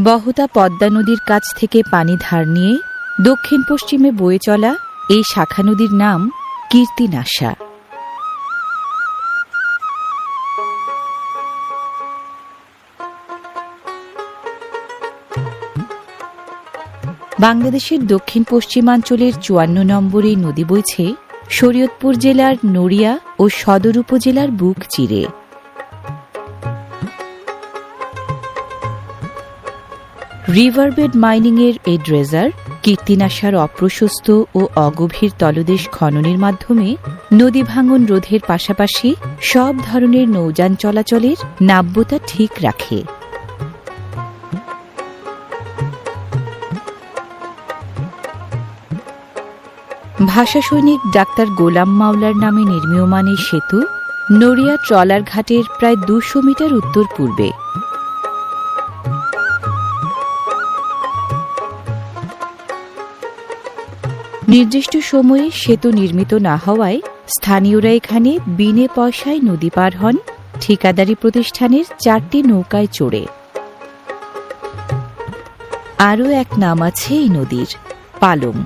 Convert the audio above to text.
বহতা পদ্মা নদীর কাছ থেকে পানি ধার নিয়ে দক্ষিণ পশ্চিমে বয়ে চলা এই শাখা নদীর নাম কীর্তিনাশা। বাংলাদেশের দক্ষিণ পশ্চিমাঞ্চলের ৫৪ নম্বর এই নদী বইছে শরীয়তপুর জেলার নড়িয়া ও সদর উপজেলার বুক চিরে। রিভারবেড মাইনিংয়ের এই ড্রেজার কীর্তিনাশার অপ্রশস্ত ও অগভীর তলদেশ খননের মাধ্যমে নদী ভাঙন রোধের পাশাপাশি সব ধরনের নৌযান চলাচলের নাব্যতা ঠিক রাখে। ভাষা সৈনিক ডাক্তার গোলাম মাওলার নামে নির্মীয়মান এই সেতু নড়িয়া ট্রলার ঘাটের প্রায় ২০০ মিটার উত্তর পূর্বে। নির্দিষ্ট সময়ে সেতু নির্মিত না হওয়ায় স্থানীয়রা এখানে বিনে পয়সায় নদী পার হন ঠিকাদারি প্রতিষ্ঠানের ৪টি নৌকায় চড়ে। আরও এক নাম আছে এই নদীর, পালং।